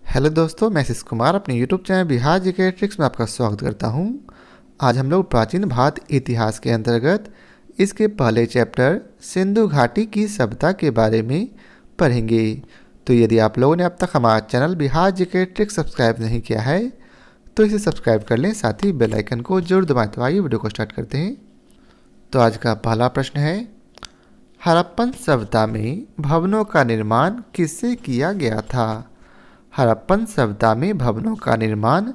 Hello दोस्तों, मैं शिश कुमार अपने YouTube channel Bihar GK tricks में आपका स्वागत करता हूं। आज हम लोग प्राचीन भारत इतिहास के अंतर्गत इसके पहले चैप्टर सिंधु घाटी की सभ्यता के बारे में पढ़ेंगे। तो यदि आप लोगों ने अब तक हमारा channel Bihar GK tricks subscribe नहीं किया है तो इसे सब्सक्राइब कर लें, साथ ही बेल आइकन को जरूर दबाएं। तो आइए वीडियो को स्टार्ट करते हैं। तो आज का पहला प्रश्न है, हड़प्पन सभ्यता में भवनों का निर्माण किससे किया गया था? हड़प्पन सभ्यता में भवनों का निर्माण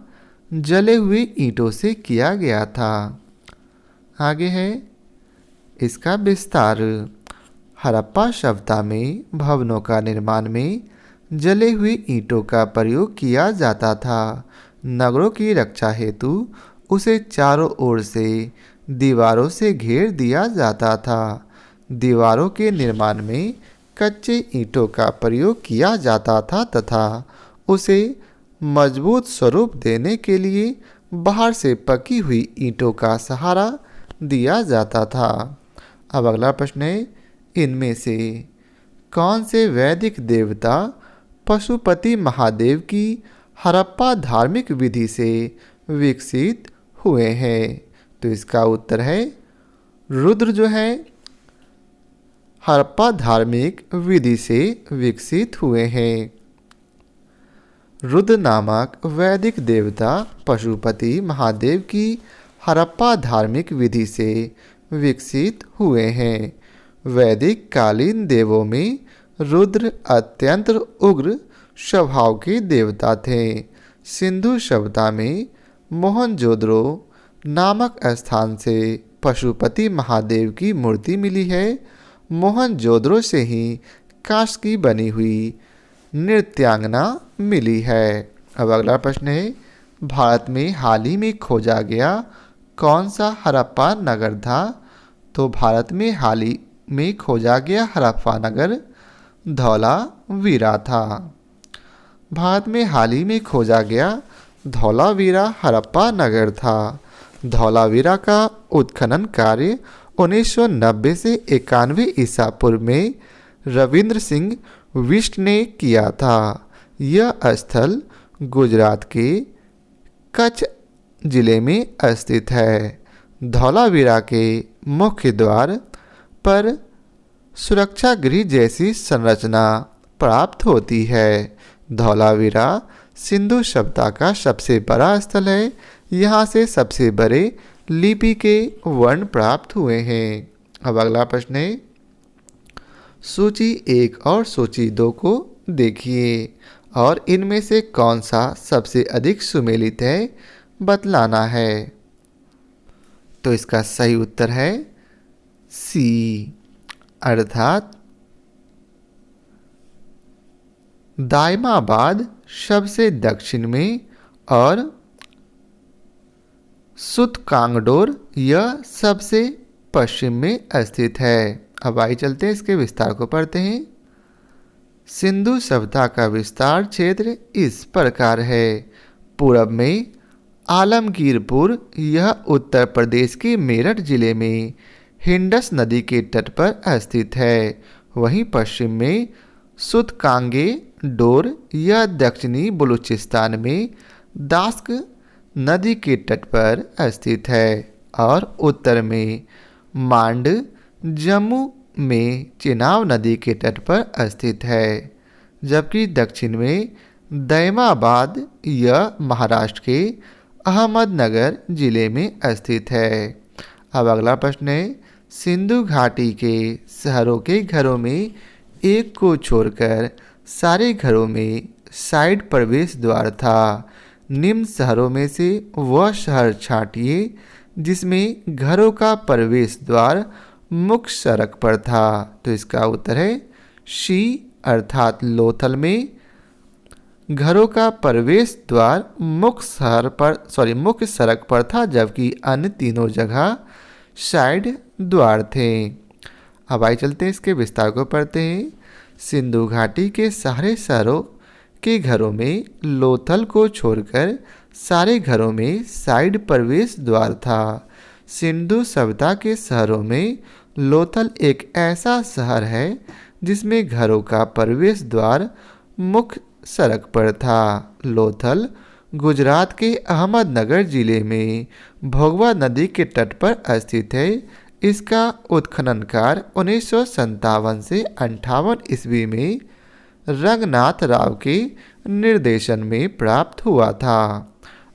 जले हुए ईंटों से किया गया था। आगे है इसका विस्तार। हड़प्पा सभ्यता में भवनों का निर्माण में जले हुए ईंटों का प्रयोग किया जाता था। नगरों की रक्षा हेतु उसे चारों ओर से दीवारों से घेर दिया जाता था। दीवारों के निर्माण में कच्चे ईंटों का प्रयोग किया जाता था तथा उसे मजबूत स्वरूप देने के लिए बाहर से पकी हुई ईंटों का सहारा दिया जाता था। अब अगला प्रश्न है, इनमें से कौन से वैदिक देवता पशुपति महादेव की हड़प्पा धार्मिक विधि से विकसित हुए हैं? तो इसका उत्तर है रुद्र जो है हड़प्पा धार्मिक विधि से विकसित हुए हैं। रुद्र नामक वैदिक देवता पशुपति महादेव की हड़प्पा धार्मिक विधि से विकसित हुए हैं। वैदिक कालीन देवों में रुद्र अत्यंत उग्र स्वभाव के देवता थे। सिंधु सभ्यता में मोहनजोदड़ो नामक स्थान से पशुपति महादेव की मूर्ति मिली है। मोहनजोदड़ो से ही कांस्य की बनी हुई नृत्यांगना मिली है। अब अगला प्रश्न है, भारत में हाल ही में खोजा गया कौन सा हड़प्पा नगर था? तो भारत में हाल ही में खोजा गया हड़प्पा नगर धौलावीरा था। भारत में हाल ही में खोजा गया धौलावीरा हड़प्पा नगर था। धौलावीरा का उत्खनन कार्य 1990 से 91 ईसा पूर्व में रविंद्र सिंह बिष्ट ने किया था। यह स्थल गुजरात के कच्छ जिले में स्थित है। धौलावीरा के मुख्य द्वार पर सुरक्षा गृह जैसी संरचना प्राप्त होती है। धौलावीरा सिंधु सभ्यता का सबसे बड़ा स्थल है। यहाँ से सबसे बड़े लिपि के वर्ण प्राप्त हुए हैं। अब अगला प्रश्न है, सूची 1 और सूची 2 को देखिए और इनमें से कौन सा सबसे अधिक सुमेलित है बतलाना है। तो इसका सही उत्तर है सी, अर्थात दायमाबाद सबसे दक्षिण में और सुतकांगडोर यह सबसे पश्चिम में स्थित है। अब आइए चलते हैं इसके विस्तार को पढ़ते हैं। सिंधु सभ्यता का विस्तार क्षेत्र इस प्रकार है। पूरब में आलमगीरपुर, यह उत्तर प्रदेश के मेरठ जिले में हिंडस नदी के तट पर स्थित है। वहीं पश्चिम में सुतकांगे डोर, यह दक्षिणी बलूचिस्तान में दास्क नदी के तट पर स्थित है। और उत्तर में मांड जम्मू में चेनाब नदी के तट पर स्थित है। जबकि दक्षिण में दैमाबाद, यह महाराष्ट्र के अहमदनगर जिले में स्थित है। अब अगला प्रश्न है, सिंधु घाटी के शहरों के घरों में एक को छोड़कर सारे घरों में साइड प्रवेश द्वार था। निम्न शहरों में से वह शहर छांटिए जिसमें घरों का प्रवेश द्वार मुख्य सड़क पर था। तो इसका उत्तर है सी, अर्थात लोथल में घरों का प्रवेश द्वार मुख्य सड़क पर था, जबकि अन्य तीनों जगह साइड द्वार थे। अब आइए चलते हैं इसके विस्तार को पढ़ते हैं। सिंधु घाटी के सारे शहरों के घरों में लोथल को छोड़कर सारे घरों में साइड प्रवेश द्वार था। सिंधु सभ्यता के शहरों में लोथल एक ऐसा शहर है जिसमें घरों का प्रवेश द्वार मुख्य सड़क पर था। लोथल गुजरात के अहमदनगर जिले में भोगवा नदी के तट पर स्थित है। इसका उत्खनन कार्य 1957 से 58 ईस्वी में रंगनाथ राव के निर्देशन में प्राप्त हुआ था।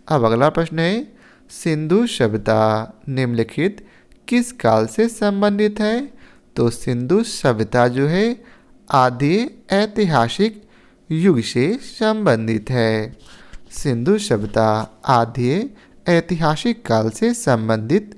अब अगला प्रश्न है, सिंधु सभ्यता निम्नलिखित किस काल से संबंधित है? तो सिंधु सभ्यता जो है आदि ऐतिहासिक युग से संबंधित है। सिंधु सभ्यता आदि ऐतिहासिक काल से संबंधित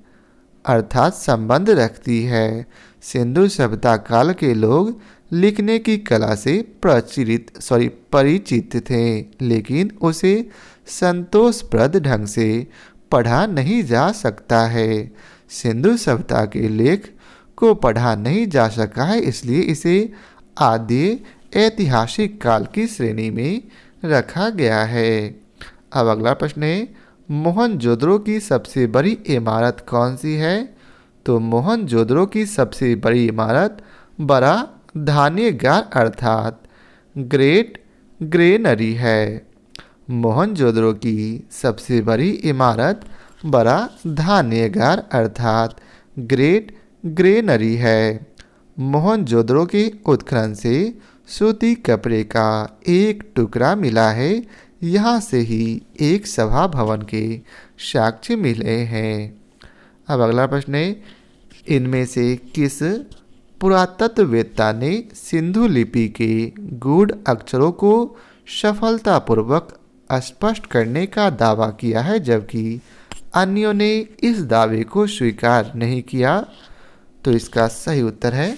अर्थात संबंध रखती है। सिंधु सभ्यता काल के लोग लिखने की कला से परिचित थे, लेकिन उसे संतोषप्रद ढंग से पढ़ा नहीं जा सकता है। सिंधु सभ्यता के लेख को पढ़ा नहीं जा सका है, इसलिए इसे आदि ऐतिहासिक काल की श्रेणी में रखा गया है। अब अगला प्रश्न है, मोहनजोदड़ो की सबसे बड़ी इमारत कौन सी है? तो मोहनजोदड़ो की सबसे बड़ी इमारत बड़ा धान्यगार अर्थात ग्रेट ग्रेनरी है। मोहनजोदड़ो की सबसे बड़ी इमारत बड़ा धान्यगार अर्थात ग्रेट ग्रेनरी है। मोहनजोदड़ो के उत्खनन से सूती कपड़े का एक टुकड़ा मिला है। यहाँ से ही एक सभा भवन के साक्ष्य मिले हैं। अब अगला प्रश्न है, इनमें से किस पुरातत्ववेत्ता ने सिंधु लिपि के गूढ़ अक्षरों को सफलतापूर्वक स्पष्ट करने का दावा किया है, जबकि अन्यों ने इस दावे को स्वीकार नहीं किया? तो इसका सही उत्तर है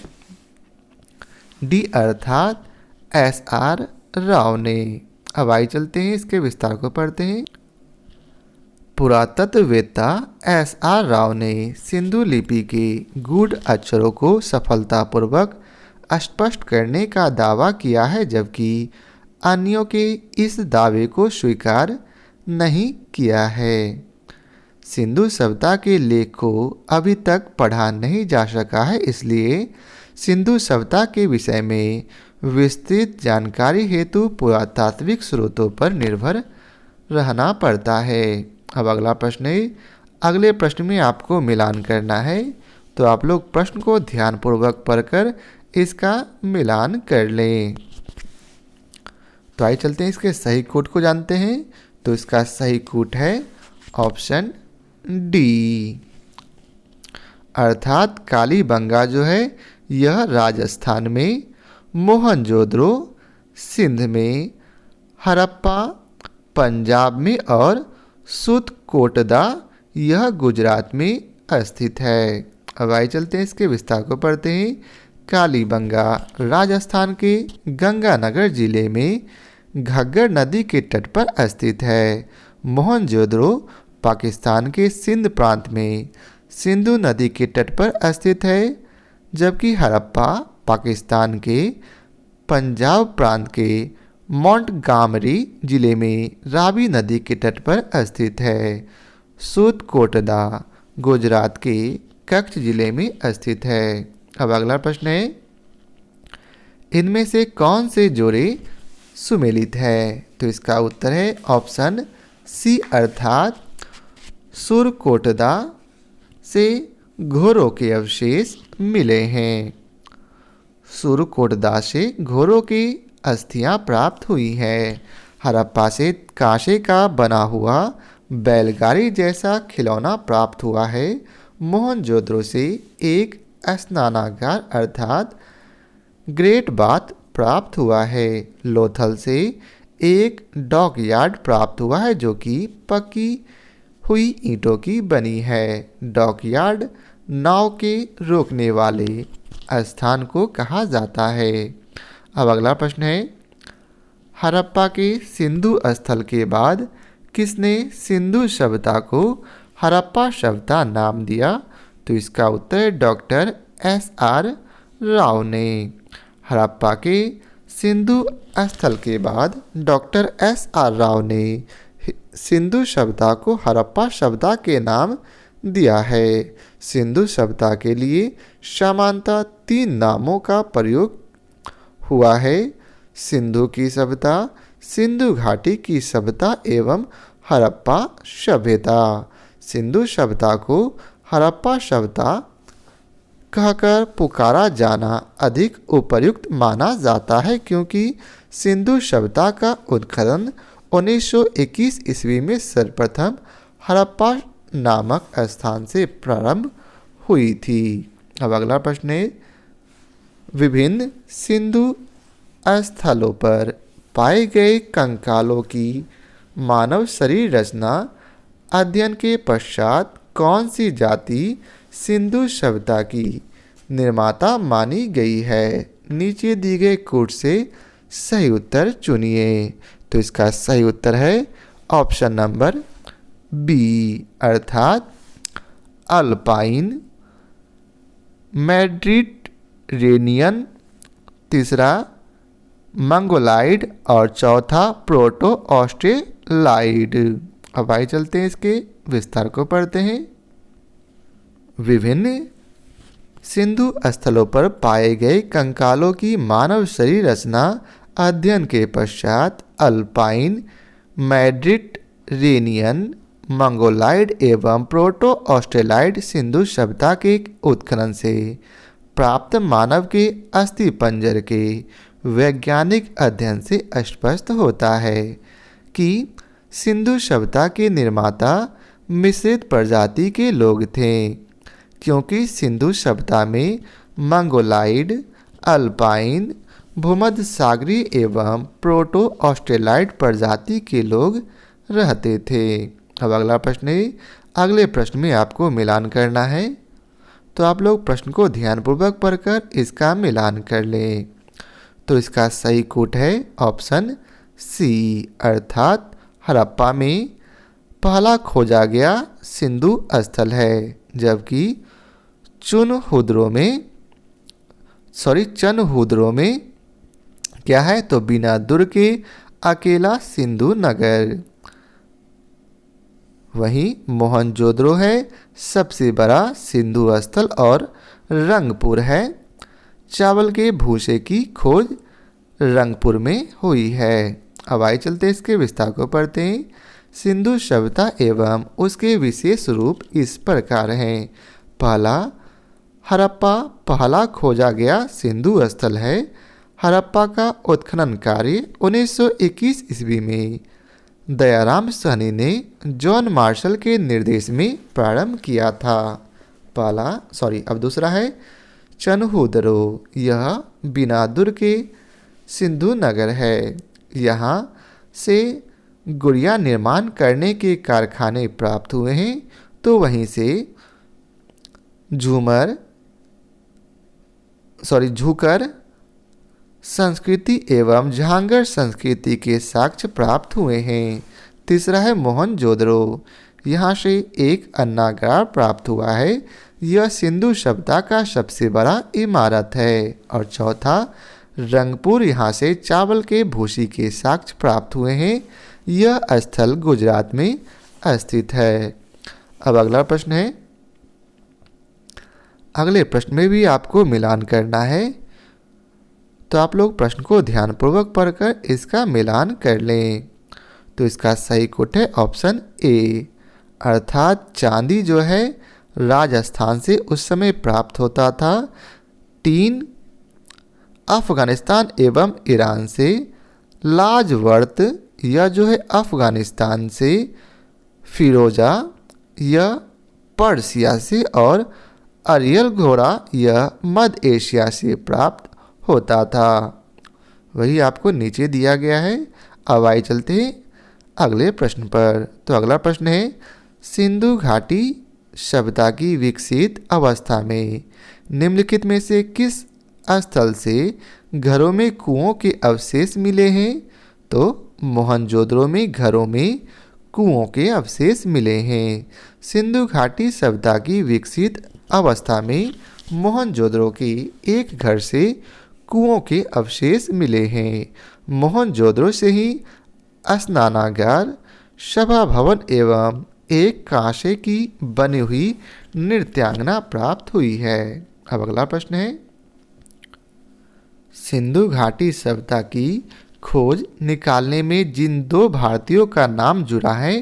डी अर्थात SR राव ने। अब आइए चलते हैं इसके विस्तार को पढ़ते हैं। पुरातत्ववेत्ता SR राव ने सिंधु लिपि के गूढ़ अक्षरों को सफलतापूर्वक स्पष्ट करने का दावा किया है, जबकि अन्यों के इस दावे को स्वीकार नहीं किया है। सिंधु सभ्यता के लेख को अभी तक पढ़ा नहीं जा सका है, इसलिए सिंधु सभ्यता के विषय में विस्तृत जानकारी हेतु पुरातात्विक स्रोतों पर निर्भर रहना पड़ता है। अब अगला प्रश्न है, अगले प्रश्न में आपको मिलान करना है, तो आप लोग प्रश्न को ध्यानपूर्वक पढ़कर इसका मिलान कर लें। तो आइए चलते हैं इसके सही कोट को जानते हैं। तो इसका सही कोट है ऑप्शन डी, अर्थात कालीबंगा जो है यह राजस्थान में, मोहनजोदड़ो सिंध में, हड़प्पा पंजाब में और सूतकोटदा यह गुजरात में स्थित है। अब आइए चलते हैं इसके विस्तार को पढ़ते हैं। कालीबंगा राजस्थान के गंगानगर जिले में घग्गर नदी के तट पर स्थित है। मोहनजोदड़ो पाकिस्तान के सिंध प्रांत में सिंधु नदी के तट पर स्थित है, जबकि हड़प्पा पाकिस्तान के पंजाब प्रांत के मोंटगामरी जिले में रावी नदी के तट पर स्थित है। सूतकोटदा गुजरात के कच्छ जिले में स्थित है। अब अगला प्रश्न है, इनमें से कौन से जोड़े सुमेलित है? तो इसका उत्तर है ऑप्शन सी, अर्थात सूरकोटदा से घोड़ों के अवशेष मिले हैं। सूरकोटदा से घोड़ों की अस्थियां प्राप्त हुई है। हड़प्पा से कांसे का बना हुआ बैलगाड़ी जैसा खिलौना प्राप्त हुआ है। मोहनजोदड़ो से एक स्नानागार अर्थात ग्रेट बाथ प्राप्त हुआ है। लोथल से एक डॉकयार्ड प्राप्त हुआ है, जो कि पकी हुई ईंटों की बनी है। डॉकयार्ड नाव के रोकने वाले स्थान को कहा जाता है। अब अगला प्रश्न है, हड़प्पा के सिंधु स्थल के बाद किसने सिंधु सभ्यता को हड़प्पा सभ्यता नाम दिया? तो इसका उत्तर है डॉक्टर SR राव ने। हड़प्पा के सिंधु स्थल के बाद डॉक्टर SR राव ने सिंधु सभ्यता को हड़प्पा सभ्यता के नाम दिया है। सिंधु सभ्यता के लिए सामान्यतः 3 नामों का प्रयोग हुआ है। सिंधु की सभ्यता, सिंधु घाटी की सभ्यता एवं हड़प्पा सभ्यता। सिंधु सभ्यता को हड़प्पा सभ्यता कहकर पुकारा जाना अधिक उपयुक्त माना जाता है, क्योंकि सिंधु सभ्यता का उत्खनन 1921 ईस्वी में सर्वप्रथम हड़प्पा नामक स्थान से प्रारंभ हुई थी। अब अगला प्रश्न है, विभिन्न सिंधु स्थलों पर पाए गए कंकालों की मानव शरीर रचना अध्ययन के पश्चात कौन सी जाति सिंधु सभ्यता की निर्माता मानी गई है? नीचे दी गए कोड से सही उत्तर चुनिए। तो इसका सही उत्तर है ऑप्शन नंबर बी, अर्थात अल्पाइन मेडिटेरेनियन, तीसरा मंगोलाइड और चौथा प्रोटो ऑस्ट्रेलाइड। अब आइए चलते हैं इसके विस्तार को पढ़ते हैं। विभिन्न सिंधु स्थलों पर पाए गए कंकालों की मानव शरीर रचना अध्ययन के पश्चात अल्पाइन मेडिटेरेनियन मंगोलाइड एवं प्रोटो ऑस्ट्रेलाइड सिंधु सभ्यता के उत्खनन से प्राप्त मानव के अस्थि पंजर के वैज्ञानिक अध्ययन से स्पष्ट होता है कि सिंधु सभ्यता के निर्माता मिश्रित प्रजाति के लोग थे, क्योंकि सिंधु सभ्यता में मंगोलाइड, अल्पाइन, भूमध्य सागरीय एवं प्रोटो ऑस्ट्रेलाइड प्रजाति के लोग रहते थे। अब अगला प्रश्न है, अगले प्रश्न में आपको मिलान करना है, तो आप लोग प्रश्न को ध्यानपूर्वक पढ़कर इसका मिलान कर लें। तो इसका सही कोट है ऑप्शन सी, अर्थात हड़प्पा में पहला खोजा गया सिंधु स्थल है, जबकि चुनहुद्रो में क्या है तो बिना दुर्ग के अकेला सिंधु नगर। वहीं मोहनजोदड़ो है सबसे बड़ा सिंधु स्थल और रंगपुर है। चावल के भूसे की खोज रंगपुर में हुई है। अब आइए चलते इसके विस्तार को पढ़ते हैं। सिंधु सभ्यता एवं उसके विशेष रूप इस प्रकार हैं। पहला, हड़प्पा पहला खोजा गया सिंधु स्थल है। हड़प्पा का उत्खनन कार्य 1921 ईस्वी में दयाराम सहनी ने जॉन मार्शल के निर्देश में प्रारंभ किया था। अब दूसरा है चनहुदरो, यह बिना दुर्ग के सिंधु नगर है। यहाँ से गुड़िया निर्माण करने के कारखाने प्राप्त हुए हैं, तो वहीं से झूकर संस्कृति एवं जहांगीर संस्कृति के साक्ष्य प्राप्त हुए हैं। तीसरा है मोहनजोदड़ो, यहाँ से एक अन्नागार प्राप्त हुआ है। यह सिंधु सभ्यता का सबसे बड़ा इमारत है। और चौथा रंगपुर, यहाँ से चावल के भूसी के साक्ष्य प्राप्त हुए हैं। यह स्थल गुजरात में स्थित है। अब अगला प्रश्न है, अगले प्रश्न में भी आपको मिलान करना है, तो आप लोग प्रश्न को ध्यानपूर्वक पढ़कर इसका मिलान कर लें। तो इसका सही कोट है ऑप्शन ए, अर्थात चांदी जो है राजस्थान से उस समय प्राप्त होता था। टीन अफगानिस्तान एवं ईरान से। लाजवर्त यह जो है अफगानिस्तान से। फिरोजा यह पर्सिया से। और अरियल घोड़ा यह मध्य एशिया से प्राप्त होता था। वही आपको नीचे दिया गया है। अब आइए चलते हैं अगले प्रश्न पर। तो अगला प्रश्न है, सिंधु घाटी सभ्यता की विकसित अवस्था में निम्नलिखित में से किस स्थल से घरों में कुओं के अवशेष मिले हैं? तो मोहनजोदड़ो में घरों में कुओं के अवशेष मिले हैं। सिंधु घाटी सभ्यता की विकसित अवस्था में मोहनजोदड़ो के एक घर से कुओं के अवशेष मिले हैं। मोहनजोदड़ो से ही स्नानागार, सभा भवन एवं एक कांसे की बनी हुई नृत्यांगना प्राप्त हुई है। अब अगला प्रश्न है, सिंधु घाटी सभ्यता की खोज निकालने में जिन दो भारतीयों का नाम जुड़ा है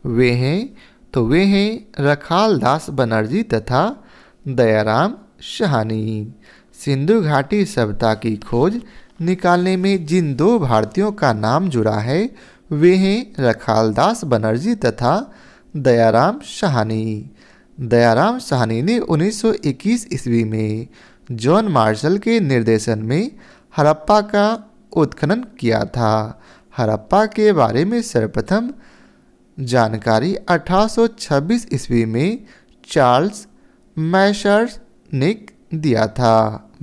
वे हैं रखाल दास बनर्जी तथा दयाराम साहनी। सिंधु घाटी सभ्यता की खोज निकालने में जिन दो भारतीयों का नाम जुड़ा है वे हैं रखाल दास बनर्जी तथा दयाराम साहनी। दयाराम साहनी ने 1921 ईस्वी में जॉन मार्शल के निर्देशन में हड़प्पा का उत्खनन किया था। हड़प्पा के बारे में सर्वप्रथम जानकारी 1826 ईस्वी में चार्ल्स मैशर्स ने दिया था।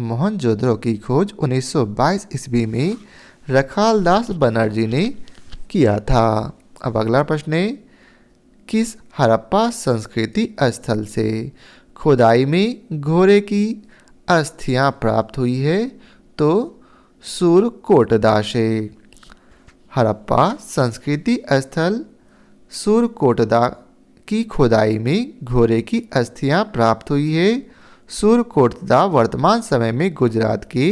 मोहनजोदड़ो की खोज 1922 ईस्वी में रखाल दास बनर्जी ने किया था। अब अगला प्रश्न है, किस हड़प्पा संस्कृति स्थल से खुदाई में घोड़े की अस्थियां प्राप्त हुई है? तो सुरकोटदा से। हड़प्पा संस्कृति स्थल सुरकोटदा की खुदाई में घोड़े की अस्थियां प्राप्त हुई है। सुरकोटदा वर्तमान समय में गुजरात के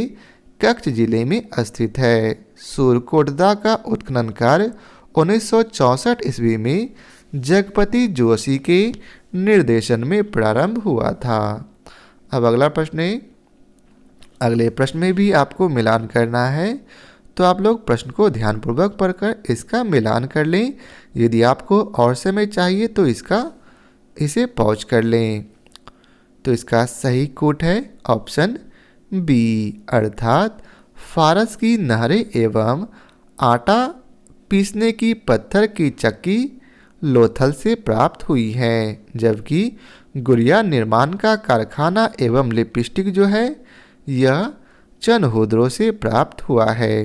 कच्छ जिले में स्थित है। सुरकोटदा का उत्खनन कार्य 1964 ईस्वी में जगपति जोशी के निर्देशन में प्रारंभ हुआ था। अब अगला प्रश्न है, अगले प्रश्न में भी आपको मिलान करना है, तो आप लोग प्रश्न को ध्यानपूर्वक पढ़कर इसका मिलान कर लें। यदि आपको और समय चाहिए तो इसे पॉज कर लें। तो इसका सही कोट है ऑप्शन बी, अर्थात फारस की नहरें एवं आटा पीसने की पत्थर की चक्की लोथल से प्राप्त हुई है, जबकि गुड़िया निर्माण का कारखाना एवं लिपस्टिक जो है यह चनहुद्रो से प्राप्त हुआ है।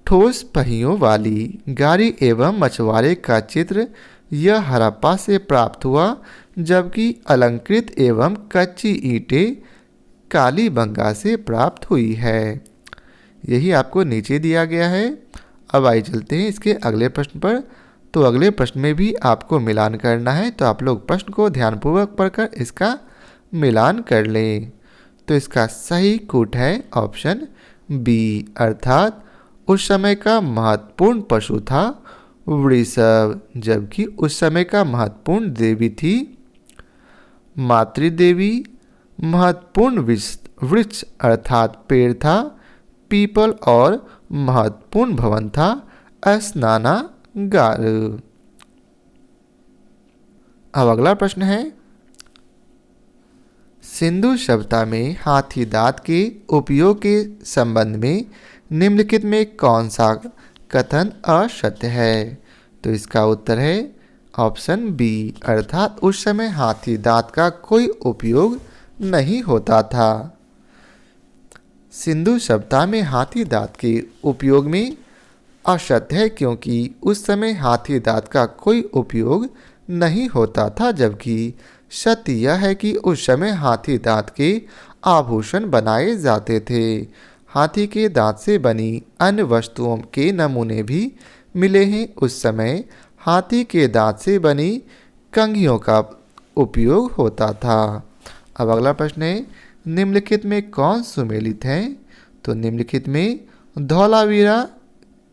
ठोस पहियों वाली गाड़ी एवं मछुआरे का चित्र यह हड़प्पा से प्राप्त हुआ, जबकि अलंकृत एवं कच्ची ईंटें कालीबंगा से प्राप्त हुई है। यही आपको नीचे दिया गया है। अब आइए चलते हैं इसके अगले प्रश्न पर। तो अगले प्रश्न में भी आपको मिलान करना है, तो आप लोग प्रश्न को ध्यानपूर्वक पढ़कर इसका मिलान कर लें। तो इसका सही कोट है ऑप्शन बी, अर्थात उस समय का महत्वपूर्ण पशु था वृषभ, जबकि उस समय का महत्वपूर्ण देवी थी मातृदेवी। महत्वपूर्ण वृक्ष अर्थात पेड़ था पीपल और महत्वपूर्ण भवन था स्नानागार। अब अगला प्रश्न है, सिंधु सभ्यता में हाथी दांत के उपयोग के संबंध में निम्नलिखित में कौन सा कथन असत्य है? तो इसका उत्तर है ऑप्शन बी, अर्थात उस समय हाथी दांत का कोई उपयोग नहीं होता था। सिंधु सभ्यता में हाथी दांत के उपयोग में असत्य है, क्योंकि उस समय हाथी दांत का कोई उपयोग नहीं होता था, जबकि सत्य यह है कि उस समय हाथी दांत के आभूषण बनाए जाते थे। हाथी के दांत से बनी अन्य वस्तुओं के नमूने भी मिले हैं। उस समय हाथी के दांत से बनी कंघियों का उपयोग होता था। अब अगला प्रश्न है, निम्नलिखित में कौन सुमेलित है? तो निम्नलिखित में धौलावीरा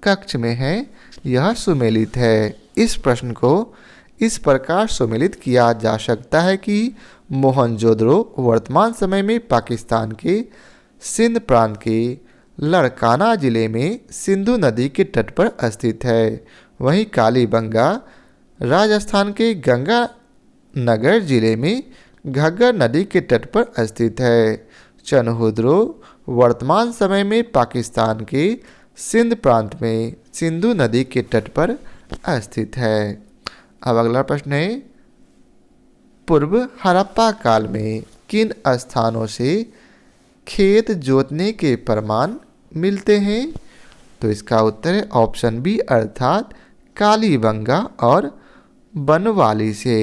कक्ष में है, यह सुमेलित है। इस प्रश्न को इस प्रकार सुमेलित किया जा सकता है कि मोहनजोदड़ो वर्तमान समय में पाकिस्तान के सिंध प्रांत के लड़काना जिले में सिंधु नदी के तट पर स्थित है। वहीं कालीबंगा राजस्थान के गंगानगर जिले में घग्गर नदी के तट पर स्थित है। चनहुद्रो वर्तमान समय में पाकिस्तान के सिंध प्रांत में सिंधु नदी के तट पर स्थित है। अब अगला प्रश्न है, पूर्व हड़प्पा काल में किन स्थानों से खेत जोतने के प्रमाण मिलते हैं? तो इसका उत्तर है ऑप्शन बी, अर्थात कालीबंगा और बनवाली से।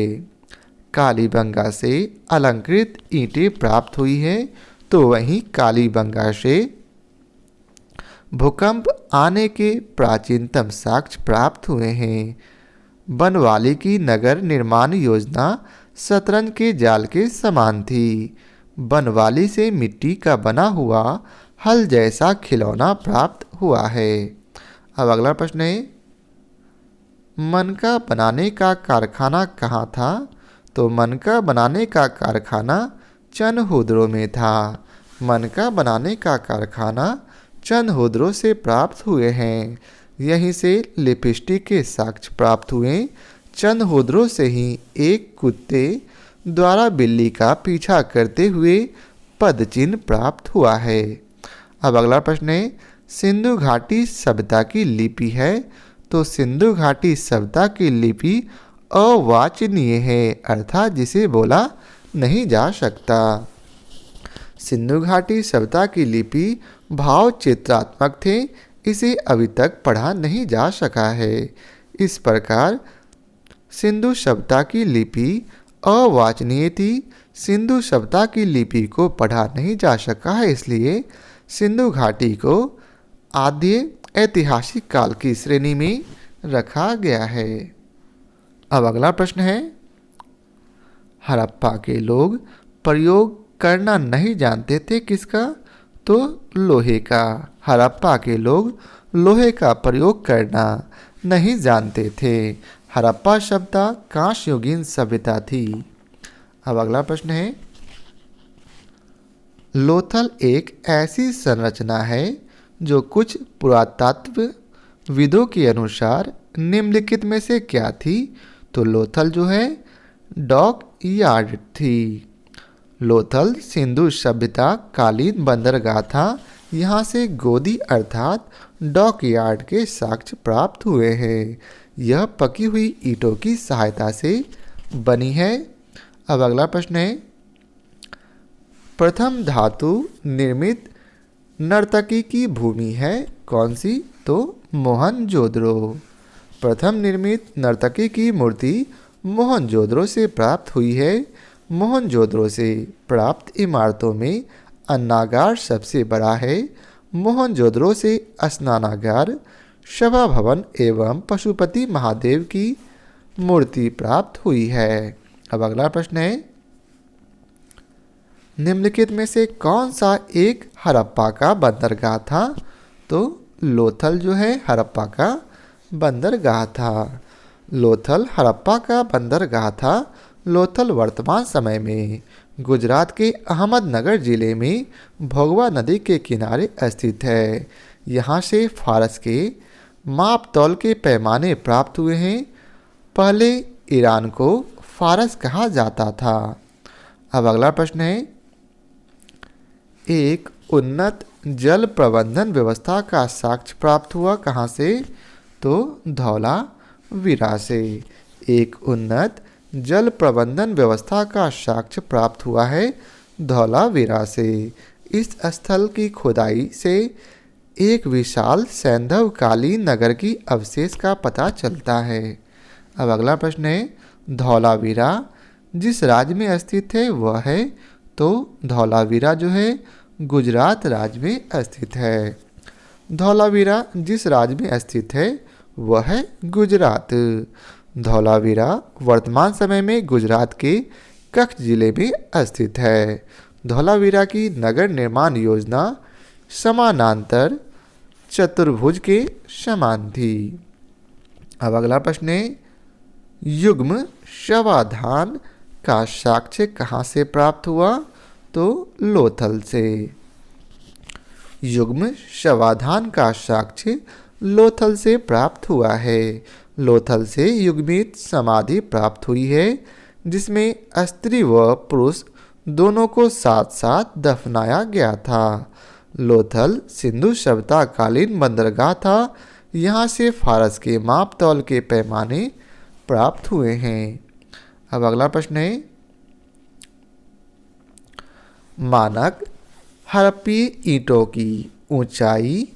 कालीबंगा से अलंकृत ईंटें प्राप्त हुई हैं, तो वहीं कालीबंगा से भूकंप आने के प्राचीनतम साक्ष्य प्राप्त हुए हैं। बनवाली की नगर निर्माण योजना शतरंज के जाल के समान थी। बनवाली से मिट्टी का बना हुआ हल जैसा खिलौना प्राप्त हुआ है। अब अगला प्रश्न है, मनका बनाने का कारखाना कहाँ था? तो मनका बनाने का कारखाना चनहुद्रो में था। मनका बनाने का कारखाना चनहुद्रो से प्राप्त हुए हैं। यहीं से लिपस्टिक के साक्ष्य प्राप्त हुए। चनहुद्रो से ही एक कुत्ते द्वारा बिल्ली का पीछा करते हुए पदचिन्ह प्राप्त हुआ है। अब अगला प्रश्न है, सिंधु घाटी सभ्यता की लिपि है। तो सिंधु घाटी सभ्यता की लिपि अवाचनीय है, अर्थात जिसे बोला नहीं जा सकता। सिंधु घाटी सभ्यता की लिपि भाव चित्रात्मक थे, इसे अभी तक पढ़ा नहीं जा सका है। इस प्रकार सिंधु सभ्यता की लिपि अवाचनीय थी। सिंधु सभ्यता की लिपि को पढ़ा नहीं जा सका है, इसलिए सिंधु घाटी को आद्य ऐतिहासिक काल की श्रेणी में रखा गया है। अब अगला प्रश्न है, हड़प्पा के लोग प्रयोग करना नहीं जानते थे किसका? तो लोहे का। हड़प्पा के लोग लोहे का प्रयोग करना नहीं जानते थे। हड़प्पा सभ्यता कांस्ययुगीन सभ्यता थी। अब अगला प्रश्न है, लोथल एक ऐसी संरचना है जो कुछ पुरातत्वविदों के अनुसार निम्नलिखित में से क्या थी? तो लोथल जो है डॉक यार्ड थी। लोथल सिंधु सभ्यता कालीन बंदरगाह था। यहाँ से गोदी अर्थात डॉक यार्ड के साक्ष्य प्राप्त हुए हैं। यह पकी हुई ईंटों की सहायता से बनी है। अब अगला प्रश्न है, प्रथम धातु निर्मित नर्तकी की भूमि है कौन सी? तो मोहनजोदड़ो। प्रथम निर्मित नर्तकी की मूर्ति मोहनजोदड़ो से प्राप्त हुई है। मोहनजोदड़ो से प्राप्त इमारतों में अन्नागार सबसे बड़ा है। मोहनजोदड़ो से स्नानागार, सभा भवन एवं पशुपति महादेव की मूर्ति प्राप्त हुई है। अब अगला प्रश्न है, निम्नलिखित में से कौन सा एक हड़प्पा का बंदरगाह था? तो लोथल जो है हड़प्पा का बंदरगाह था। लोथल हड़प्पा का बंदरगाह था। लोथल वर्तमान समय में गुजरात के अहमदनगर जिले में भोगवा नदी के किनारे स्थित है। यहाँ से फारस के माप तौल के पैमाने प्राप्त हुए हैं। पहले ईरान को फारस कहा जाता था। अब अगला प्रश्न है, एक उन्नत जल प्रबंधन व्यवस्था का साक्ष्य प्राप्त हुआ कहाँ से? तो धौलावीरा से। एक उन्नत जल प्रबंधन व्यवस्था का साक्ष्य प्राप्त हुआ है धौलावीरा से। इस स्थल की खुदाई से एक विशाल सैंधवकालीन नगर की अवशेष का पता चलता है। अब अगला प्रश्न है, धौलावीरा जिस राज्य में स्थित है वह है? तो धौलावीरा जो है गुजरात राज्य में स्थित है। धौलावीरा जिस राज्य में स्थित है वह है गुजरात। धौलावीरा वर्तमान समय में गुजरात के कच्छ जिले में स्थित है। धौलावीरा की नगर निर्माण योजना समानांतर चतुर्भुज के समान थी। अब अगला प्रश्न है, युग्म शवाधान का साक्ष्य कहाँ से प्राप्त हुआ? तो लोथल से। युग्म शवाधान का साक्ष्य लोथल से प्राप्त हुआ है। लोथल से युग्मित समाधि प्राप्त हुई है जिसमें स्त्री व पुरुष दोनों को साथ साथ दफनाया गया था। लोथल सिंधु सभ्यता कालीन बंदरगाह था। यहाँ से फारस के माप तौल के पैमाने प्राप्त हुए हैं। अब अगला प्रश्न है, मानक हड़प्पीय ईंटों की ऊंचाई,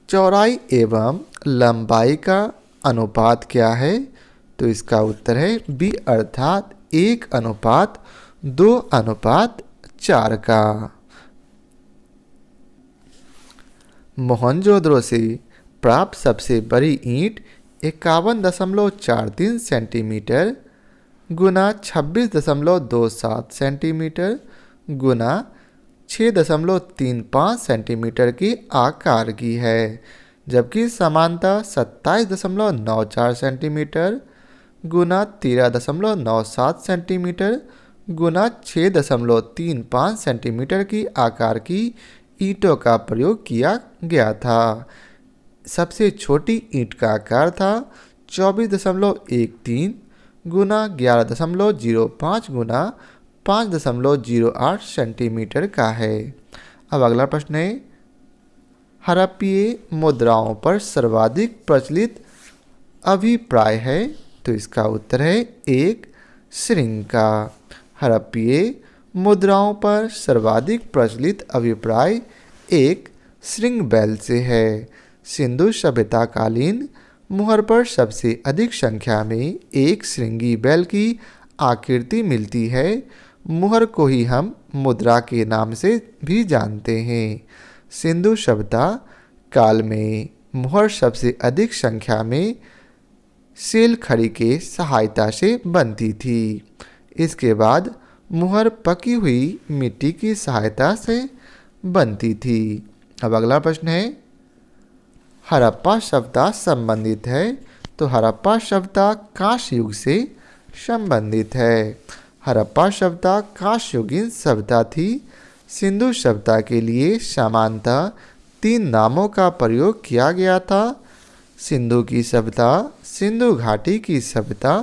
चौड़ाई एवं लंबाई का अनुपात क्या है? तो इसका उत्तर है बी अर्थात 1:2:4 का। मोहनजोदड़ो से प्राप्त सबसे बड़ी ईंट 51.43 सेंटीमीटर गुना 26.27 सेंटीमीटर गुना 6.35 सेंटीमीटर के आकार की है, जबकि समानता 27.94 सेंटीमीटर गुना 13.97 सेंटीमीटर गुना 6.35 सेंटीमीटर की आकार की ईंटों का प्रयोग किया गया था। सबसे छोटी ईंट का आकार था 24.13 गुना 11.05 गुना 5.08 सेंटीमीटर का है। अब अगला प्रश्न है, हड़प्पीय मुद्राओं पर सर्वाधिक प्रचलित अभिप्राय है, तो इसका उत्तर है 1 श्रृंग का। हड़प्पीय मुद्राओं पर सर्वाधिक प्रचलित अभिप्राय 1 श्रृंग बैल से है। सिंधु सभ्यता कालीन मुहर पर सबसे अधिक संख्या में एक श्रृंगी बैल की आकृति मिलती है। मुहर को ही हम मुद्रा के नाम से भी जानते हैं। सिंधु सभ्यता काल में मुहर सबसे अधिक संख्या में सेल खड़ी के सहायता से बनती थी। इसके बाद मुहर पकी हुई मिट्टी की सहायता से बनती थी। अब अगला प्रश्न है, हड़प्पा सभ्यता संबंधित है, तो हड़प्पा सभ्यता कांस्य युग से संबंधित है। हड़प्पा सभ्यता कांस्ययुगीन सभ्यता थी। सिंधु सभ्यता के लिए सामान्यतः 3 नामों का प्रयोग किया गया था: सिंधु की सभ्यता, सिंधु घाटी की सभ्यता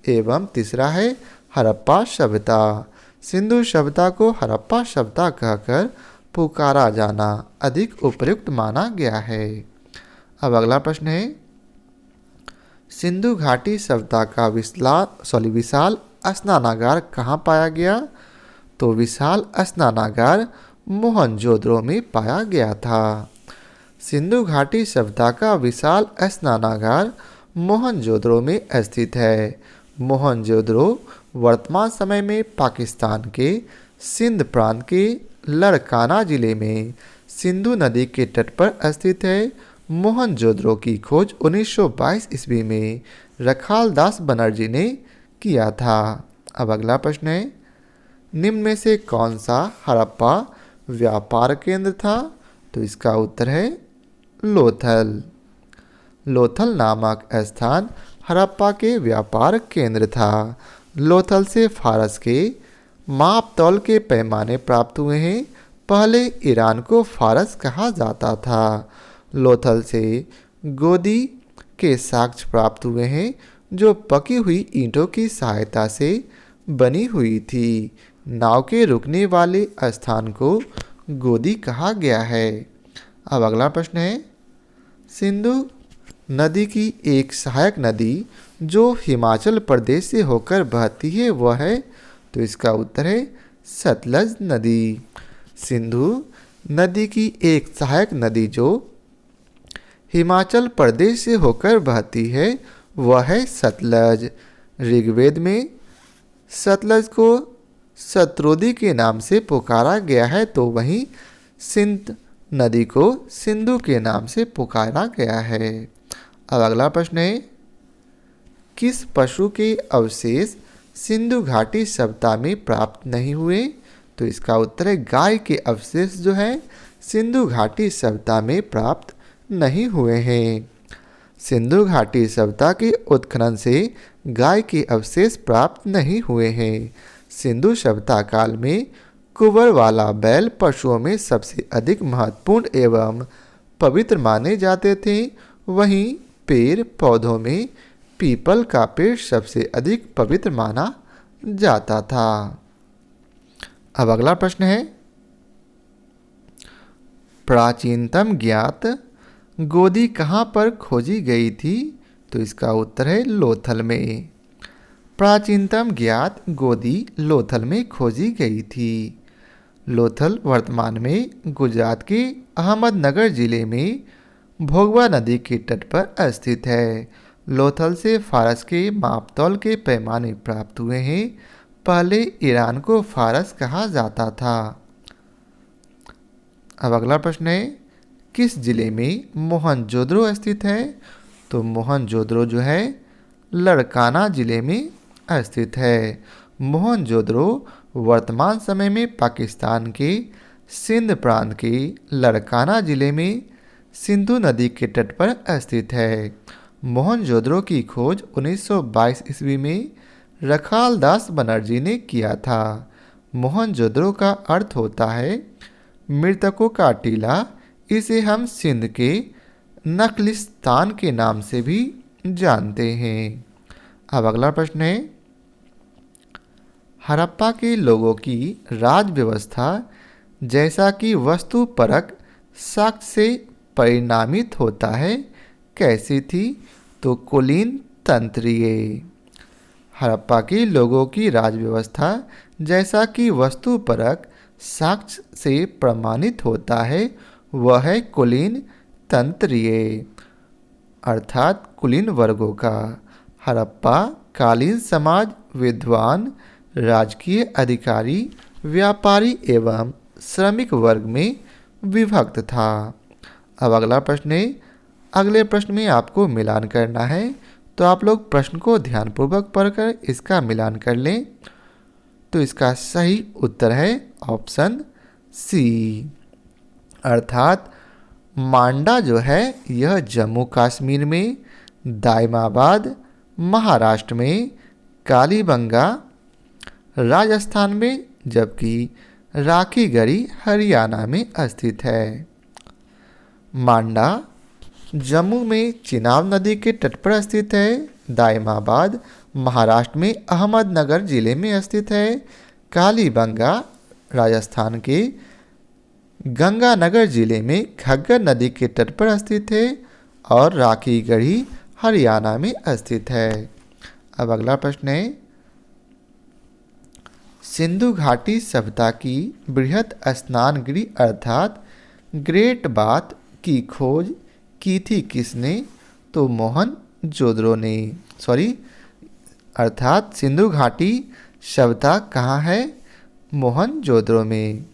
एवं तीसरा है हड़प्पा सभ्यता। सिंधु सभ्यता को हड़प्पा सभ्यता कहकर पुकारा जाना अधिक उपयुक्त माना गया है। अब अगला प्रश्न है, सिंधु घाटी सभ्यता का विशाल स्नानागार कहाँ पाया गया? तो विशाल स्नानागार मोहनजोदड़ो में पाया गया था। सिंधु घाटी सभ्यता का विशाल स्नानागार मोहनजोदड़ो में स्थित है। मोहनजोदड़ो वर्तमान समय में पाकिस्तान के सिंध प्रांत के लड़काना जिले में सिंधु नदी के तट पर स्थित है। मोहनजोदड़ो की खोज 1922 ईस्वी में रखाल दास बनर्जी ने किया था। अब अगला प्रश्न है, निम्न में से कौन सा हड़प्पा व्यापार केंद्र था? तो इसका उत्तर है लोथल। लोथल नामक स्थान हड़प्पा के व्यापार केंद्र था। लोथल से फारस के माप तौल के पैमाने प्राप्त हुए हैं। पहले ईरान को फारस कहा जाता था। लोथल से गोदी के साक्ष्य प्राप्त हुए हैं, जो पकी हुई ईंटों की सहायता से बनी हुई थी। नाव के रुकने वाले स्थान को गोदी कहा गया है। अब अगला प्रश्न है, सिंधु नदी की एक सहायक नदी जो हिमाचल प्रदेश से होकर बहती है वह है? तो इसका उत्तर है सतलज नदी। सिंधु नदी की एक सहायक नदी जो हिमाचल प्रदेश से होकर बहती है वह है सतलज। ऋग्वेद में सतलज को सतरुदी के नाम से पुकारा गया है, तो वहीं सिंध नदी को सिंधु के नाम से पुकारा गया है। अब अगला प्रश्न है, किस पशु के अवशेष सिंधु घाटी सभ्यता में प्राप्त नहीं हुए? तो इसका उत्तर है गाय के अवशेष जो है सिंधु घाटी सभ्यता में प्राप्त नहीं हुए हैं। सिंधु घाटी सभ्यता के उत्खनन से गाय के अवशेष प्राप्त नहीं हुए हैं। सिंधु सभ्यता काल में कुंवर वाला बैल पशुओं में सबसे अधिक महत्वपूर्ण एवं पवित्र माने जाते थे। वहीं पेड़ पौधों में पीपल का पेड़ सबसे अधिक पवित्र माना जाता था। अब अगला प्रश्न है, प्राचीनतम ज्ञात गोदी कहाँ पर खोजी गई थी? तो इसका उत्तर है लोथल में। प्राचीनतम ज्ञात गोदी लोथल में खोजी गई थी। लोथल वर्तमान में गुजरात के अहमदनगर जिले में भोगवा नदी के तट पर स्थित है। लोथल से फारस के मापतौल के पैमाने प्राप्त हुए हैं। पहले ईरान को फारस कहा जाता था। अब अगला प्रश्न है, किस जिले में मोहनजोदड़ो स्थित है? तो मोहनजोदड़ो जो है लड़काना जिले में स्थित है। मोहनजोदड़ो वर्तमान समय में पाकिस्तान के सिंध प्रांत के लड़काना जिले में सिंधु नदी के तट पर स्थित है। मोहनजोदड़ो की खोज 1922 ईस्वी में रखालदास बनर्जी ने किया था। मोहनजोदड़ो का अर्थ होता है मृतकों का टीला। इसे हम सिंध के नखलिस्तान के नाम से भी जानते हैं। अब अगला प्रश्न है, हड़प्पा के लोगों की राज व्यवस्था जैसा कि वस्तुपरक साक्ष्य से परिणामित होता है कैसी थी? तो कुलीन तंत्रीय। हड़प्पा के लोगों की राज व्यवस्था जैसा कि वस्तुपरक साक्ष्य से प्रमाणित होता है वह है कुलीन तंत्रीय, अर्थात कुलीन वर्गों का। हड़प्पा कालीन समाज विद्वान, राजकीय अधिकारी, व्यापारी एवं श्रमिक वर्ग में विभक्त था। अब अगला प्रश्न है, अगले प्रश्न में आपको मिलान करना है, तो आप लोग प्रश्न को ध्यानपूर्वक पढ़कर इसका मिलान कर लें। तो इसका सही उत्तर है ऑप्शन सी, अर्थात मांडा जो है यह जम्मू कश्मीर में, दायमाबाद महाराष्ट्र में, कालीबंगा राजस्थान में, जबकि राखीगढ़ी हरियाणा में स्थित है। मांडा जम्मू में चिनाब नदी के तट पर स्थित है। दायमाबाद महाराष्ट्र में अहमदनगर जिले में स्थित है। कालीबंगा राजस्थान के गंगानगर जिले में घग्गर नदी के तट पर स्थित है और राखीगढ़ी हरियाणा में स्थित है। अब अगला प्रश्न है, सिंधु घाटी सभ्यता की बृहत स्नानगृह अर्थात ग्रेट बाथ की खोज की थी किसने? तो मोहनजोदड़ो ने। अर्थात सिंधु घाटी सभ्यता कहाँ है? मोहनजोदड़ो में।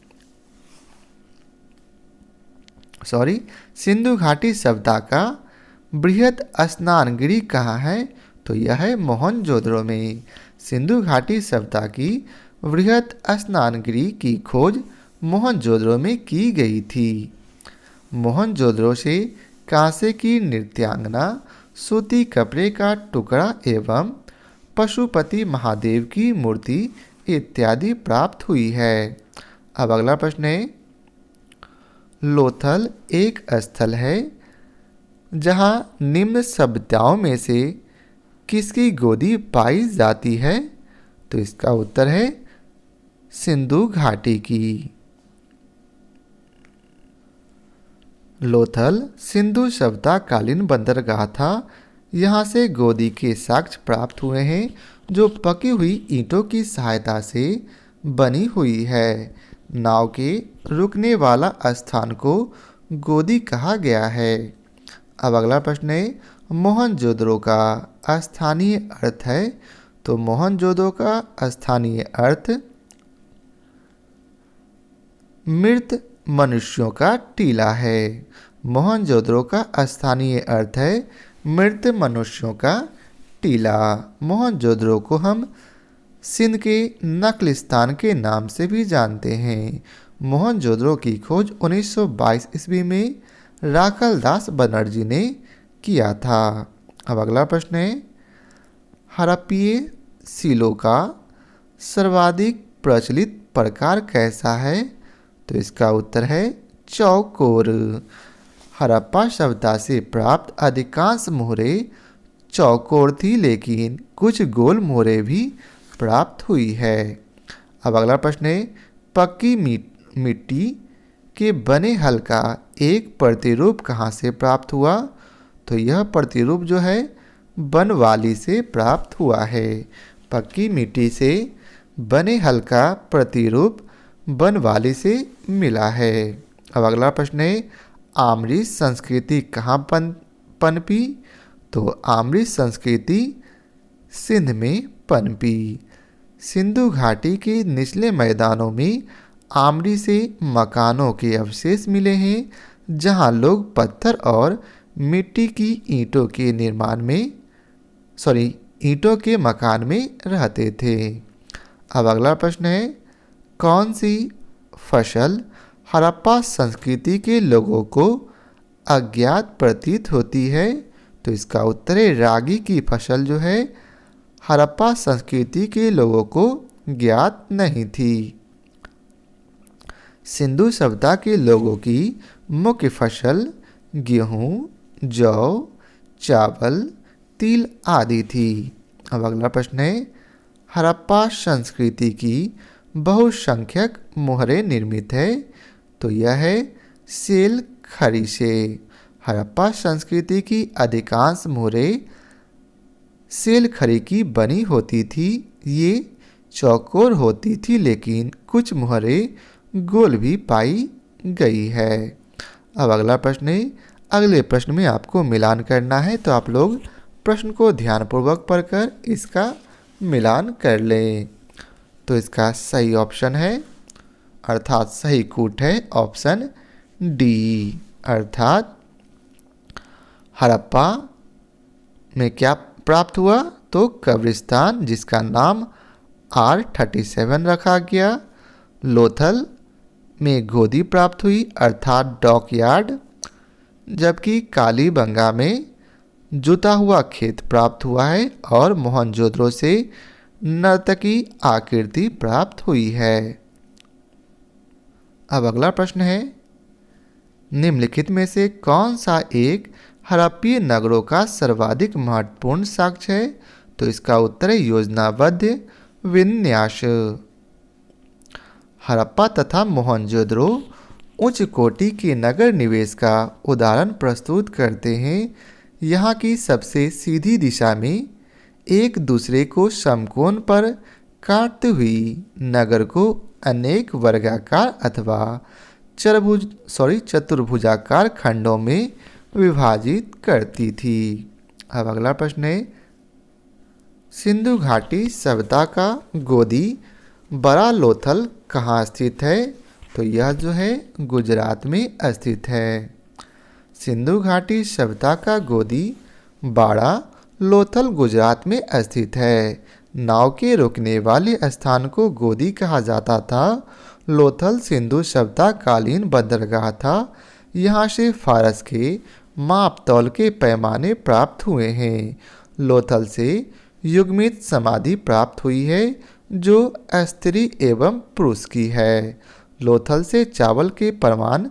सिंधु घाटी सभ्यता का बृहत स्नानगृह कहाँ है? तो यह है मोहनजोदड़ो में। सिंधु घाटी सभ्यता की बृहत स्नानगृह की खोज मोहनजोदड़ो में की गई थी। मोहनजोदड़ो से कांसे की नृत्यांगना, सूती कपड़े का टुकड़ा एवं पशुपति महादेव की मूर्ति इत्यादि प्राप्त हुई है। अब अगला प्रश्न है, लोथल एक स्थल है जहां निम्न सभ्यताओं में से किसकी गोदी पाई जाती है? तो इसका उत्तर है सिंधु घाटी की। लोथल सिंधु सभ्यता कालीन बंदरगाह था। यहाँ से गोदी के साक्ष्य प्राप्त हुए हैं जो पकी हुई ईंटों की सहायता से बनी हुई है। नाव के रुकने वाला स्थान को गोदी कहा गया है। अब अगला प्रश्न है, मोहनजोदड़ो का स्थानीय अर्थ है? तो मोहनजोदड़ो का स्थानीय अर्थ मृत मनुष्यों का टीला है। मोहनजोदड़ो का स्थानीय अर्थ है मृत मनुष्यों का टीला। मोहनजोदड़ो को हम सिंध के नखलिस्तान के नाम से भी जानते हैं। मोहनजोदड़ो की खोज 1922 ईस्वी में राखालदास बनर्जी ने किया था। अब अगला प्रश्न है, हड़प्पीय शिलों का सर्वाधिक प्रचलित प्रकार कैसा है? तो इसका उत्तर है चौकोर। हड़प्पा सभ्यता से प्राप्त अधिकांश मोहरे चौकोर थी, लेकिन कुछ गोल मोहरे भी प्राप्त हुई है। अब अगला प्रश्न है, पक्की मिट्टी के बने हल का एक प्रतिरूप कहाँ से प्राप्त हुआ? तो यह प्रतिरूप जो है बनवाली से प्राप्त हुआ है। पक्की मिट्टी से बने हल का प्रतिरूप बनवाली से मिला है। अब अगला प्रश्न है, आम्री संस्कृति कहाँ पनपी? तो आम्री संस्कृति सिंध में पनपी। सिंधु घाटी के निचले मैदानों में आम्री से मकानों के अवशेष मिले हैं जहां लोग पत्थर और मिट्टी की ईंटों के मकान में रहते थे। अब अगला प्रश्न है, कौन सी फसल हड़प्पा संस्कृति के लोगों को अज्ञात प्रतीत होती है, तो इसका उत्तर है रागी की फसल जो है हड़प्पा संस्कृति के लोगों को ज्ञात नहीं थी। सिंधु सभ्यता के लोगों की मुख्य फसल गेहूँ, जौ, चावल, तिल आदि थी। अब अगला प्रश्न है, हड़प्पा संस्कृति की बहुसंख्यक मोहरें निर्मित है, तो यह है सेल खड़ी से। हड़प्पा संस्कृति की अधिकांश मोहरें सेल खड़ी की बनी होती थी। ये चौकोर होती थी, लेकिन कुछ मोहरें गोल भी पाई गई है। अब अगला प्रश्न है, अगले प्रश्न में आपको मिलान करना है, तो आप लोग प्रश्न को ध्यानपूर्वक पढ़कर इसका मिलान कर लें। तो इसका सही ऑप्शन है अर्थात सही कूट है ऑप्शन डी, अर्थात हड़प्पा में क्या प्राप्त हुआ, तो कब्रिस्तान जिसका नाम R37 रखा गया। लोथल में गोदी प्राप्त हुई अर्थात डॉकयार्ड, जबकि कालीबंगा में जुता हुआ खेत प्राप्त हुआ है और मोहनजोदड़ो से नर्तकी आकृति प्राप्त हुई है। अब अगला प्रश्न है, निम्नलिखित में से कौन सा एक हड़प्पीय नगरों का सर्वाधिक महत्वपूर्ण साक्ष्य है, तो इसका उत्तर है योजनाबद्ध विन्यास। हड़प्पा तथा मोहनजोदड़ो उच्च कोटि के नगर निवेश का उदाहरण प्रस्तुत करते हैं। यहाँ की सबसे सीधी दिशा में एक दूसरे को समकोण पर काटती हुई नगर को अनेक वर्गाकार अथवा चतुर्भुजाकार खंडों में विभाजित करती थी। अब अगला प्रश्न है, सिंधु घाटी सभ्यता का गोदी बड़ा लोथल कहाँ स्थित है, तो यह जो है गुजरात में स्थित है। सिंधु घाटी सभ्यता का गोदी बाड़ा लोथल गुजरात में स्थित है। नाव के रुकने वाले स्थान को गोदी कहा जाता था। लोथल सिंधु सभ्यता कालीन बंदरगाह था। यहाँ से फारस के माप तौल के पैमाने प्राप्त हुए हैं। लोथल से युग्मित समाधि प्राप्त हुई है जो स्त्री एवं पुरुष की है। लोथल से चावल के प्रमाण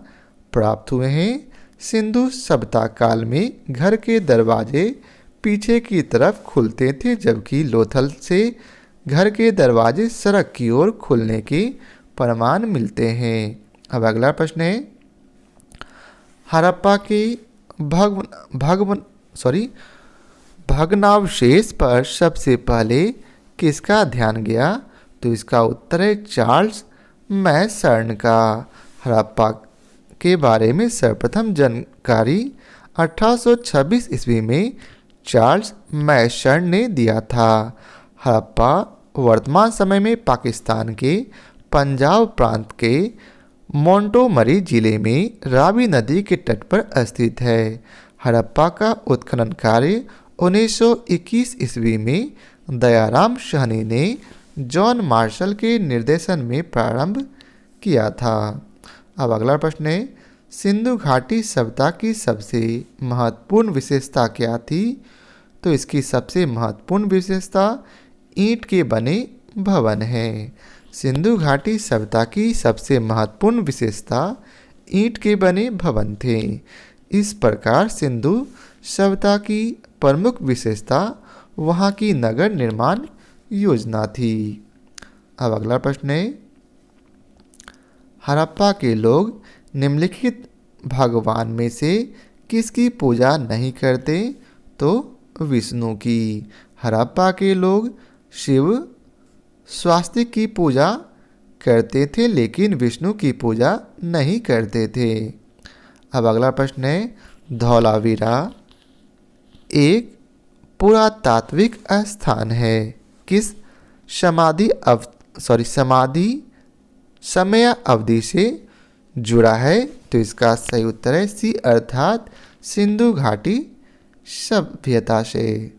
प्राप्त हुए हैं। सिंधु सभ्यता काल में घर के दरवाजे पीछे की तरफ खुलते थे, जबकि लोथल से घर के दरवाजे सड़क की ओर खुलने के प्रमाण मिलते हैं। अब अगला प्रश्न है, हड़प्पा के भग्नावशेष पर सबसे पहले किसका ध्यान गया, तो इसका उत्तर है चार्ल्स मैसर्न का। हड़प्पा के बारे में सर्वप्रथम जानकारी 1826 ईस्वी में चार्ल्स मैसर्न ने दिया था। हड़प्पा वर्तमान समय में पाकिस्तान के पंजाब प्रांत के मोंटोमरी जिले में रावी नदी के तट पर स्थित है। हड़प्पा का उत्खनन कार्य 1921 ईस्वी में दयाराम सहनी ने जॉन मार्शल के निर्देशन में प्रारंभ किया था। अब अगला प्रश्न है, सिंधु घाटी सभ्यता की सबसे महत्वपूर्ण विशेषता क्या थी, तो इसकी सबसे महत्वपूर्ण विशेषता ईंट के बने भवन है। सिंधु घाटी सभ्यता की सबसे महत्वपूर्ण विशेषता ईंट के बने भवन थे। इस प्रकार सिंधु सभ्यता की प्रमुख विशेषता वहाँ की नगर निर्माण योजना थी। अब अगला प्रश्न है, हड़प्पा के लोग निम्नलिखित भगवान में से किसकी पूजा नहीं करते, तो विष्णु की। हड़प्पा के लोग शिव स्वास्तिक की पूजा करते थे, लेकिन विष्णु की पूजा नहीं करते थे। अब अगला प्रश्न है, धौलावीरा एक पुरातात्विक स्थान है, किस समाधि समय अवधि से जुड़ा है, तो इसका सही उत्तर है सी, अर्थात सिंधु घाटी सभ्यता से।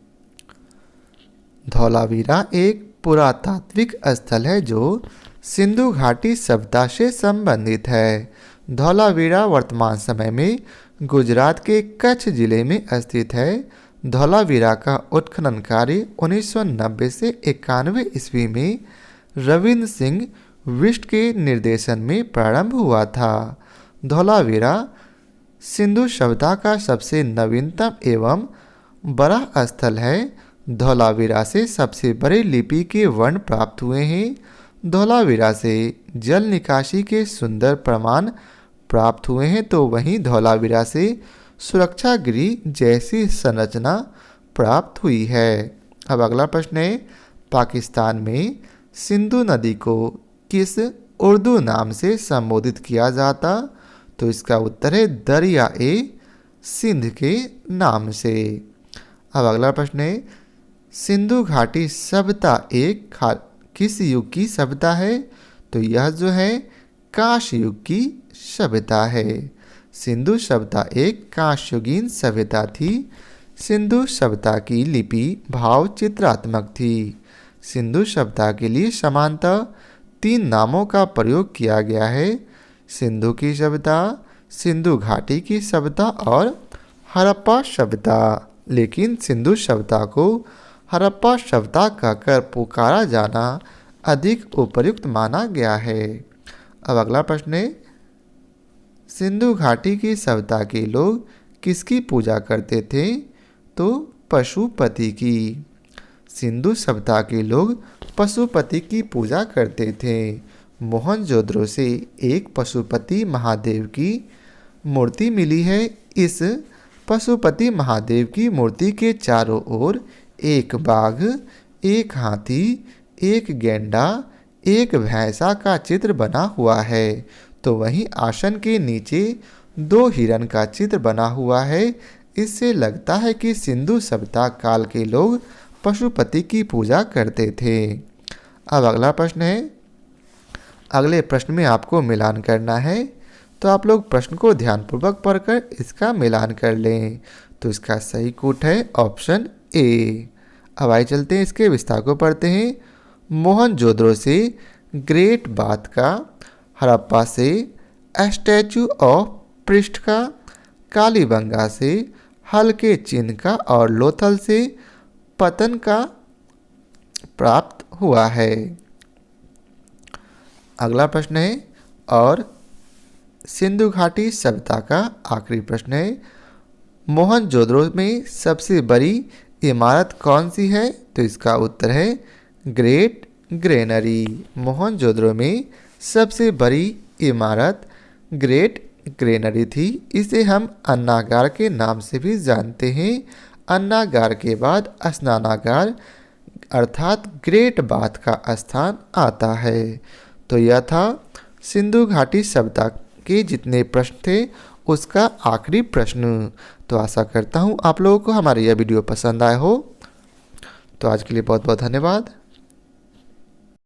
धौलावीरा एक पुरातात्विक स्थल है जो सिंधु घाटी सभ्यता से संबंधित है। धौलावीरा वर्तमान समय में गुजरात के कच्छ जिले में स्थित है। धौलावीरा का उत्खनन कार्य 1990 से 91 ईस्वी में रविंद्र सिंह बिष्ट के निर्देशन में प्रारंभ हुआ था। धौलावीरा सिंधु सभ्यता का सबसे नवीनतम एवं बड़ा स्थल है। धौलावीरा से सबसे बड़े लिपि के वर्ण प्राप्त हुए हैं। धौलावीरा से जल निकासी के सुंदर प्रमाण प्राप्त हुए हैं, तो वहीं धौलावीरा से सुरक्षा गृह जैसी संरचना प्राप्त हुई है। अब अगला प्रश्न है, पाकिस्तान में सिंधु नदी को किस उर्दू नाम से संबोधित किया जाता? तो इसका उत्तर है दरिया ए सिंध के नाम से। अब अगला प्रश्न है, सिंधु घाटी सभ्यता एक किस युग की सभ्यता है? तो यह जो है कांस्य युग की सभ्यता है। सिंधु सभ्यता एक कांस्ययुगीन सभ्यता थी। सिंधु सभ्यता की लिपि भाव चित्रात्मक थी। सिंधु सभ्यता के लिए समानतः 3 नामों का प्रयोग किया गया है: सिंधु की सभ्यता, सिंधु घाटी की सभ्यता और हड़प्पा सभ्यता। लेकिन सिंधु सभ्यता को हड़प्पा सभ्यता कहकर पुकारा जाना अधिक उपयुक्त माना गया है। अब अगला प्रश्न है, सिंधु घाटी की सभ्यता के लोग किसकी पूजा करते थे? तो पशुपति की। सिंधु सभ्यता के लोग पशुपति की पूजा करते थे। मोहनजोदड़ो से एक पशुपति महादेव की मूर्ति मिली है। इस पशुपति महादेव की मूर्ति के चारों ओर एक बाघ, एक हाथी, एक गेंडा, एक भैंसा का चित्र बना हुआ है, तो वहीं आसन के नीचे 2 हिरण का चित्र बना हुआ है। इससे लगता है कि सिंधु सभ्यता काल के लोग पशुपति की पूजा करते थे। अब अगला प्रश्न है, अगले प्रश्न में आपको मिलान करना है, तो आप लोग प्रश्न को ध्यानपूर्वक पढ़कर इसका मिलान कर लें। तो इसका सही कूट है ऑप्शन ए। अब आइए चलते हैं इसके विस्तार को पढ़ते हैं। मोहनजोदड़ो से ग्रेट बाथ का, हड़प्पा से स्टैचू ऑफ पृष्ठ का, कालीबंगा से हल्के चिन्ह का और लोथल से पतन का प्राप्त हुआ है। अगला प्रश्न है, और सिंधु घाटी सभ्यता का आखिरी प्रश्न है, मोहनजोदड़ो में सबसे बड़ी इमारत कौन सी है? तो इसका उत्तर है ग्रेट ग्रेनरी। मोहनजोदड़ो में सबसे बड़ी इमारत ग्रेट ग्रेनरी थी। इसे हम अन्नागार के नाम से भी जानते हैं। अन्नागार के बाद स्नानागार अर्थात ग्रेट बाथ का स्थान आता है। तो यह था सिंधु घाटी सभ्यता के जितने प्रश्न थे उसका आखिरी प्रश्न। तो आशा करता हूँ आप लोगों को हमारी यह वीडियो पसंद आया हो। तो आज के लिए बहुत बहुत धन्यवाद।